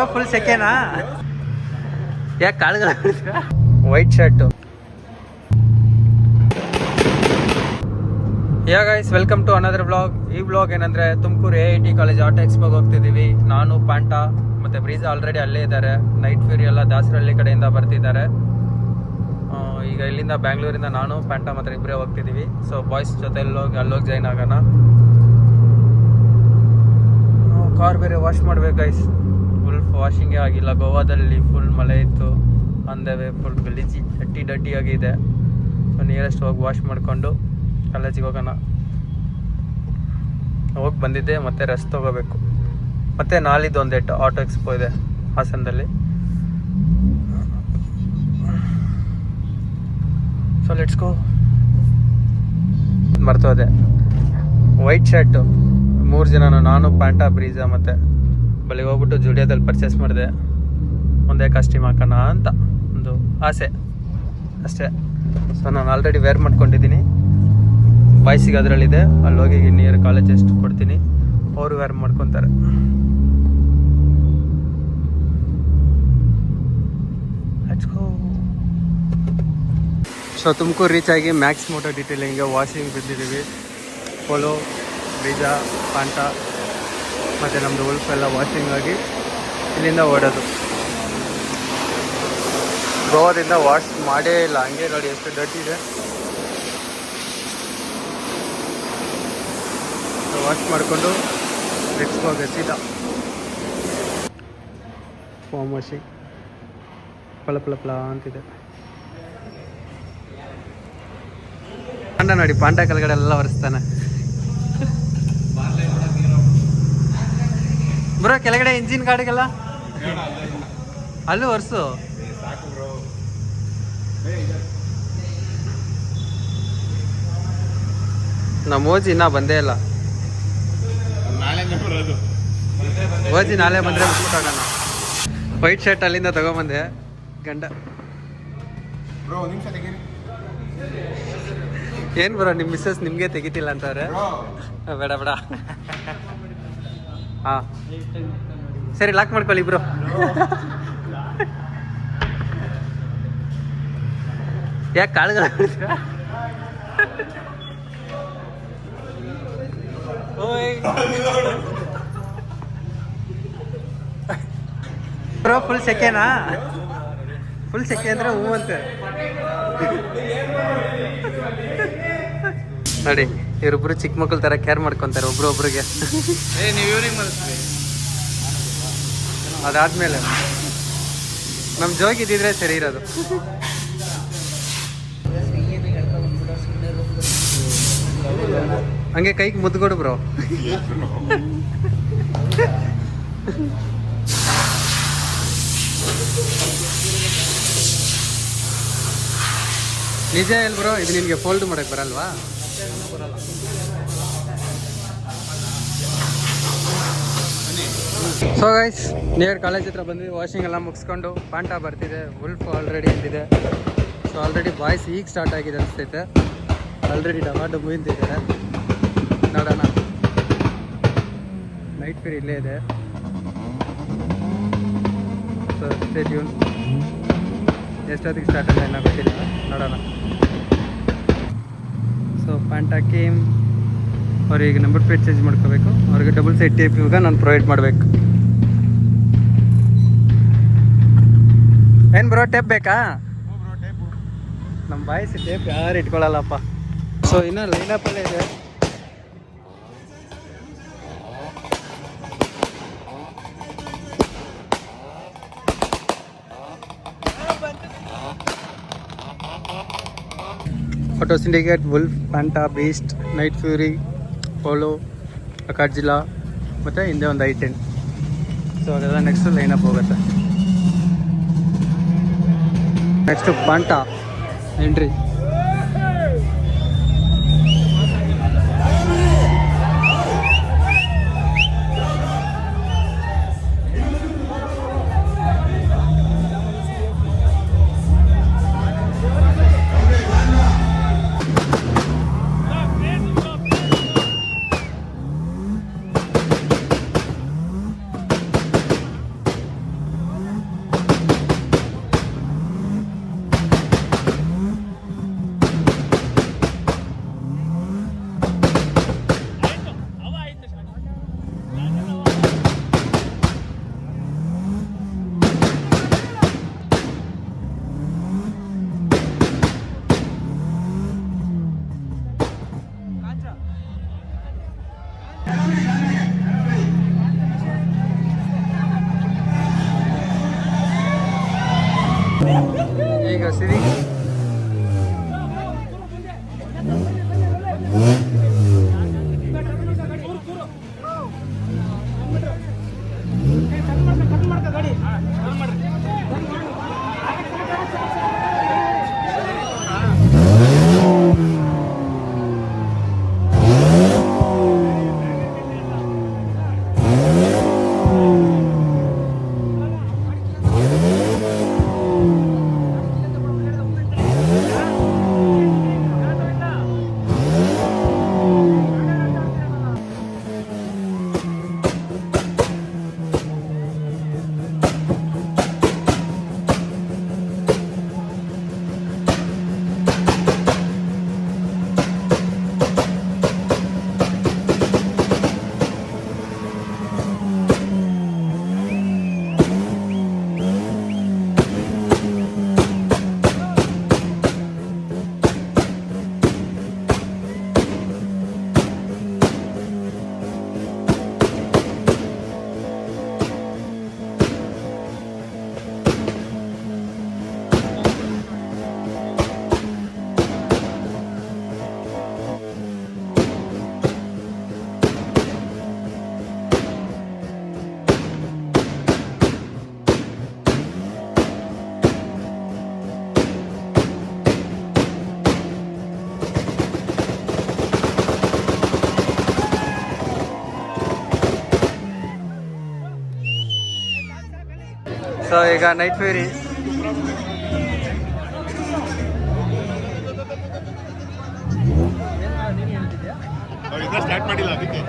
Bro full ಸೆಕೆನಾ? ಯಾಕೆ ಕಾಳುಗಳ white shirt. Ya guys, welcome to another blog. ಈ ಬ್ಲಾಗ್ ಏನಂದರೆ ತುಮಕೂರು AIT ಕಾಲೇಜ್ ಆಟೋ ಎಕ್ಸ್ಪೋಗೆ ಹೋಗ್ತಿದ್ದೀವಿ. ನಾನು ಪಾಂಟ ಮತ್ತು ಬ್ರೀಜಾ ಆಲ್ರೆಡಿ ಅಲ್ಲೇ ಇದ್ದಾರೆ. ನೈಟ್ ಫ್ಯೂರಿ ಎಲ್ಲ ದಾಸರಹಳ್ಳಿ ಕಡೆಯಿಂದ ಬರ್ತಿದ್ದಾರೆ. ಈಗ ಇಲ್ಲಿಂದ ಬ್ಯಾಂಗ್ಳೂರಿಂದ ನಾನು ಪಾಂಟ ಮತ್ತು ಇಬ್ಬರೇ ಹೋಗ್ತಿದ್ದೀವಿ. ಸೊ ಬಾಯ್ಸ್ ಜೊತೆ ಅಲ್ಲೋಗಿ ಜಾಯ್ನ್ ಆಗೋಣ. ಕಾರ್ ಬೇರೆ ವಾಶ್ ಮಾಡ್ಬೇಕು ಗೈಸ್. ಫುಲ್ ವಾಷಿಂಗೇ ಆಗಿಲ್ಲ. ಗೋವಾದಲ್ಲಿ ಫುಲ್ ಮಳೆ ಇತ್ತು. ಅಂದವೇ ಫುಲ್ ಗಲೀಜಿ ಡಟ್ಟಿ ಆಗಿದೆ. ಸೊ ನಿಯರೆಸ್ಟ್ ಹೋಗಿ ವಾಶ್ ಮಾಡಿಕೊಂಡು ಕಾಲೇಜಿಗೆ ಹೋಗೋಣ. ಹೋಗಿ ಬಂದಿದ್ದೆ, ಮತ್ತೆ ರೆಸ್ಟ್ ತೊಗೋಬೇಕು. ಮತ್ತು ನಾಳಿದ್ದು ಒಂದೇಟು ಆಟೋ ಎಕ್ಸ್ಪೋ ಇದೆ ಹಾಸನದಲ್ಲಿ. So let's go. ಮರ್ತೋದೆ, ವೈಟ್ ಶರ್ಟು 3 ಜನನು, ನಾನು ಪಾಂಟ ಬ್ರೀಜಾ. ಮತ್ತು ಬಳಿಗೆ ಹೋಗ್ಬಿಟ್ಟು ಜುಡಿಯೋದಲ್ಲಿ ಪರ್ಚೇಸ್ ಮಾಡಿದೆ. ಒಂದೇ ಕಾಸ್ಟ್ಯೂಮ್ ಹಾಕೋಣ ಅಂತ ಒಂದು ಆಸೆ ಅಷ್ಟೇ. ಸೊ ನಾನು ಆಲ್ರೆಡಿ ವೇರ್ ಮಾಡ್ಕೊಂಡಿದ್ದೀನಿ. ಬಾಯ್ಸಿಗೆ ಅದರಲ್ಲಿದೆ. ಅಲ್ಲಿ ಹೋಗಿ ನಿಯರ್ ಕಾಲೇಜ್ ಎಷ್ಟು ಕೊಡ್ತೀನಿ, ಅವರು ವೇರ್ ಮಾಡ್ಕೊತಾರೆ. ಸೊ ತುಮಕೂರು ರೀಚ್ ಆಗಿ ಮ್ಯಾಕ್ಸ್ ಮೋಟೋ ಡೀಟೇಲಿಂಗ್ಗೆ ವಾಷಿಂಗ್ ಬಿದ್ದಿದ್ದೀವಿ. ಪೋಲೋ, ಬ್ರೀಜಾ, ಪಾಂಟ ಮತ್ತು ನಮ್ಮದು ಉಲ್ಫ್ ಎಲ್ಲ ವಾಷಿಂಗ್ ಆಗಿ ಇಲ್ಲಿಂದ ಓಡೋದು. ಗೋವಾದಿಂದ ವಾಶ್ ಮಾಡೇ ಇಲ್ಲ. ಹಂಗೆ ನೋಡಿ ಎಷ್ಟು ಡರ್ಟಿ ಇದೆ. ವಾಶ್ ಮಾಡಿಕೊಂಡು ನೆಕ್ಸ್ಟ್ ಹೋಗಿ ಸೀದಾ ಫಾರ್ಮ್ ವಾಷಿಂಗ್. ಪಳ ಅಂತಿದೆ. ಪಾಂಡ ನೋಡಿ, ಪಾಂಡ ಕೆಳಗಡೆ ಎಲ್ಲ ಒರೆಸ್ತಾನೆ. ಬ್ರೋ ಕೆಳಗಡೆ ಇಂಜಿನ್ ಗಾಡಿಗೆಲ್ಲ ಅಲ್ಲೂ ಒರೆಸು. ನಮ್ಮ ಓಜಿ ಇನ್ನೂ ಬಂದೇ ಇಲ್ಲ. ಓಜಿ ನಾಳೆ ಬಂದರೆ ಮುಗಿಸ್ಬಿಟ್ಟೋಗೋಣ. ವೈಟ್ ಶರ್ಟ್ ಅಲ್ಲಿಂದ ತಗೊಂಬಂದೆ. ಗಂಡ ಏನು ಬ್ರೋ, ನಿಮ್ಮ ಮಿಸ್ಸಸ್ ನಿಮಗೆ ತೆಗಿತಿಲ್ಲ ಅಂತವ್ರೆ. ಬೇಡ ಹಾಂ ಸರಿ, ಲಾಕ್ ಮಾಡ್ಕೊಳ್ಳಿ ಬ್ರೋ. ಯಾಕೆ ಕಾಳುಗಳ ಬ್ರೋ ಫುಲ್ ಸೆಕೆನಾ? ಫುಲ್ ಸೆಕೆ ಅಂದರೆ ಹೂ ಅಂತೆ ನೋಡಿ. ಇವರಿಬ್ರು ಚಿಕ್ಕ ಮಕ್ಕಳ ಥರ ಕೇರ್ ಮಾಡ್ಕೊತಾರೆ ಒಬ್ರೊಬ್ರಿಗೆ. ಅದಾದ್ಮೇಲೆ ನಮ್ಮ ಜೋಗಿದ್ದಿದ್ರೆ ಸರಿ ಇರೋದು. ಹಂಗೆ ಕೈಗೆ ಮುದ್ಕೊಡು ಬ್ರೋ. ನಿಜ ಹೇಳಿ ಬ್ರೋ, ಇದು ನಿನಗೆ ಫೋಲ್ಡ್ ಮಾಡೋಕ್ಕೆ ಬರಲ್ವಾ? ಸೊ ಗೈಸ್, ನಿಯರ್ ಕಾಲೇಜ್ ಹತ್ರ ಬಂದ್ವಿ. ವಾಷಿಂಗ್ ಎಲ್ಲ ಮುಗಿಸ್ಕೊಂಡು ಪಾಂಟ ಬರ್ತಿದೆ. ಉಲ್ಫ್ ಆಲ್ರೆಡಿ ಇಲ್ಲಿದೆ. ಸೊ ಆಲ್ರೆಡಿ ಬಾಯ್ಸ್ ಈಗ ಸ್ಟಾರ್ಟ್ ಆಗಿದೆ ಅನಿಸ್ತೈತೆ. ಆಲ್ರೆಡಿ ಡಮಾಟೋ ಮುಗಿಂತಿದ್ದಾರೆ. ನೋಡೋಣ. ನೈಟ್ ಫೀರ್ ಇಲ್ಲೇ ಇದೆ. So stay tune. ಎಷ್ಟೊತ್ತಿಗೆ ಸ್ಟಾರ್ಟ್ ಆಗಿದೆ ಏನೋ ಗೊತ್ತಿಲ್ಲ, ನೋಡೋಣ. ಸೊ ಪಾಂಟ ಕೇಮ್. ಅವ್ರಿಗೆ ನಂಬರ್ ಪ್ಲೇಟ್ ಚೇಂಜ್ ಮಾಡ್ಕೋಬೇಕು. ಅವ್ರಿಗೆ ಡಬಲ್ ಸೈಡ್ ಟೇಪ್ ಇವಾಗ ನಾನು ಪ್ರೊವೈಡ್ ಮಾಡಬೇಕು. ಏನು ಬ್ರೋ, ಟೇಪ್ ಬೇಕಾ? ನಮ್ಮ ಬಾಯ್ಸ್ ಟೇಪ್ ಯಾರು ಇಟ್ಕೊಳ್ಳಲ್ಲಪ್ಪ. ಸೊ ಇನ್ನೂ ಲೈನಪ್ಪಲ್ಲೇ ಇದೆ. ಫೋಟೋ ಸಿಂಡಿಕೇಟ್, ವುಲ್ಫ್, ಪಾಂಟ, ಬೀಸ್ಟ್, ನೈಟ್ ಫ್ಯೂರಿ, ಪೋಲೋ, ಅಕಾಡ್ಜಿಲಾ ಮತ್ತು ಹಿಂದೆ ಒಂದು I-10. ಸೊ ಅದೆಲ್ಲ ನೆಕ್ಸ್ಟು ಲೈನಪ್ ಹೋಗುತ್ತೆ. ನೆಕ್ಸ್ಟು ಪಾಂಟ ಎಂಟ್ರಿ. ಸೊ ಈಗ ನೈಟ್ ಫೇರಿ ಸ್ಟಾರ್ಟ್ ಮಾಡಿಲ್ಲ ಅದಕ್ಕೆ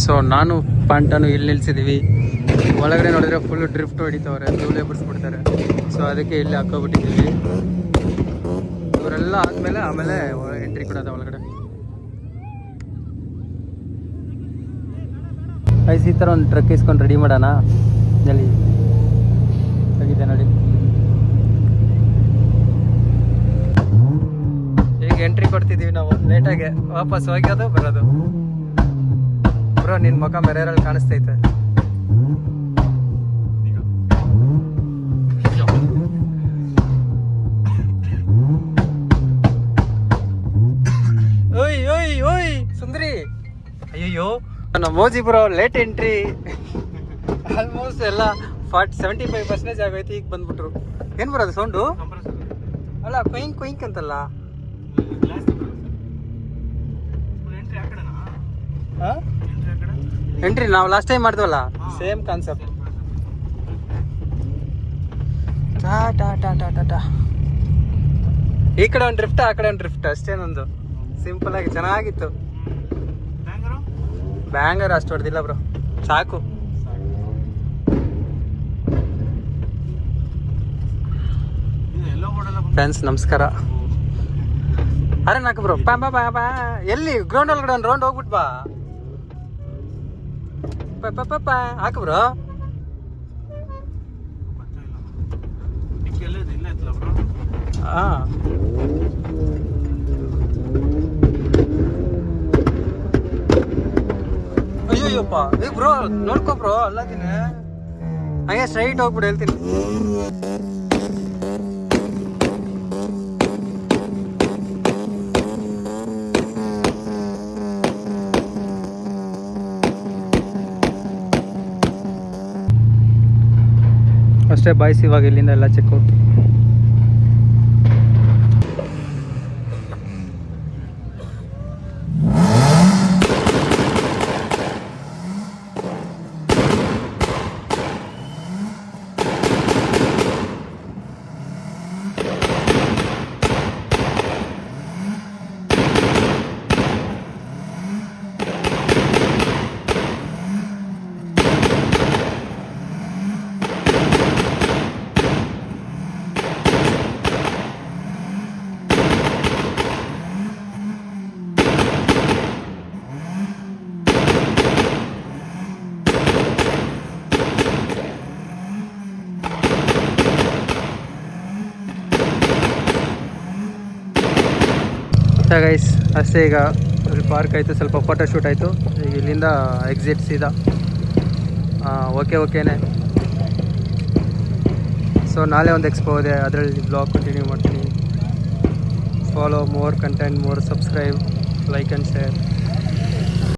ಸೊ ನಾನು ಪಾಂಟಾನು ಇಲ್ಲಿ ನಿಲ್ಸಿದ್ದೀವಿ. ಒಳಗಡೆ ನೋಡಿದ್ರೆ ಫುಲ್ ಡ್ರಿಫ್ಟ್ ಹೊಡಿತವ್ರೆ, ಧೂಳೆ ಬಿಡಿಸ್ಬಿಡ್ತಾರೆ. ಸೊ ಅದಕ್ಕೆ ಇಲ್ಲಿ ಹಾಕೋಬಿಟ್ಟಿದ್ದೀವಿ. ಇವರೆಲ್ಲ ಆದಮೇಲೆ ಆಮೇಲೆ ಎಂಟ್ರಿ ಕೊಡೋದ ಒಳಗಡೆ. ಐಸ್ ಈ ಥರ ಒಂದು ಟ್ರಕ್ ಇಸ್ಕೊಂಡು ರೆಡಿ ಮಾಡೋಣ. ಎಲ್ಲಿ ಆಗಿದೆ ನೋಡಿ. ಈಗ ಎಂಟ್ರಿ ಕೊಡ್ತಿದ್ದೀವಿ ನಾವು. ಲೇಟಾಗೆ ವಾಪಸ್ ಹೋಗ್ಯೋದು ಬರೋದು. ಬ್ರೋ ನಿನ್ನ ಮುಖ ಮೆರೆಯಲ್ಲಿ ಕಾಣಿಸ್ತೈತೆ. ಓಯ್ ಓಯ್ ಓಯ್ ಸುಂದರಿ, ಅಯ್ಯಯ್ಯೋ ನಮ್ಮ ಮೋಜಿ ಬ್ರೋ ಲೇಟ್ ಎಂಟ್ರಿ. ಆಲ್ಮೋಸ್ಟ್ ಎಲ್ಲ 75% ಆಗೈತಿ. ಈಗ ಬಂದ್ಬಿಟ್ರು. ಏನು ಬರೋದು ಸೌಂಡು? ಅಲ್ಲ ಕೊಯಿಂಕ್ ಕೊಯಿಂಕ್ ಅಂತಲ್ಲ. ಎಂಟ್ರಿ ನಾವು ಲಾಸ್ಟ್ ಟೈಮ್ ಮಾಡಿದ್ವಲ್ಲ, ಸೇಮ್ ಕಾನ್ಸೆಪ್ಟ್. ಈ ಕಡೆ ಒಂದು ಡ್ರಿಫ್ಟ್, ಆ ಕಡೆ ಒಂದು ಡ್ರಿಫ್ಟ್, ಅಷ್ಟೇನೊಂದು ಸಿಂಪಲ್ ಆಗಿ ಚೆನ್ನಾಗಿತ್ತು. ಬ್ಯಾಂಗರ್ ಅಷ್ಟು ಹೊಡೆದಿಲ್ಲ ಬ್ರೋ, ಸಾಕು. ಫ್ರೆಂಡ್ಸ್ ನಮಸ್ಕಾರ. ಅರೆ ನಾಲ್ಕು ಬ್ರೋ ಬಾ ಬಾ ಬಾ ಬಾ. ಎಲ್ಲಿ ಗ್ರೌಂಡ್ ಒಳಗಡೆ ಒಂದು ರೌಂಡ್ ಹೋಗ್ಬಿಟ್ಟು ಬಾ. ಪಾಪ ಹಾಕು ಬ್ರೋ. ಹಾಂ ಅಯ್ಯೋಯ್ಯಪ್ಪ. ಏ ಬ್ರೋ ನೋಡ್ಕೊ ಬ್ರೋ, ಅಲ್ಲದಿನ ಹಾಗೆ ಸ್ಟ್ರೈಟ್ ಹೋಗ್ಬಿಡು, ಹೇಳ್ತೀನಿ. ಅಷ್ಟೇ ಬಾಯ್ಸ್, ಇವಾಗ ಇಲ್ಲಿಂದ ಎಲ್ಲ ಚೆಕ್ಔಟ್. ಇಷ್ಟ ಗೈಸ್, ಅಷ್ಟೇ. ಈಗ ಅಲ್ಲಿ ಪಾರ್ಕ್ ಆಯಿತು, ಸ್ವಲ್ಪ ಫೋಟೋ ಶೂಟ್ ಆಯಿತು. ಈಗ ಇಲ್ಲಿಂದ ಎಕ್ಸಿಟ್ ಸೀದಾ ಓಕೆನೇ. ಸೊ ನಾಳೆ ಒಂದು ಎಕ್ಸ್ಪೋ ಇದೆ, ಅದರಲ್ಲಿ ಬ್ಲಾಗ್ ಕಂಟಿನ್ಯೂ ಮಾಡ್ತೀನಿ. Follow more content, more subscribe, like and share.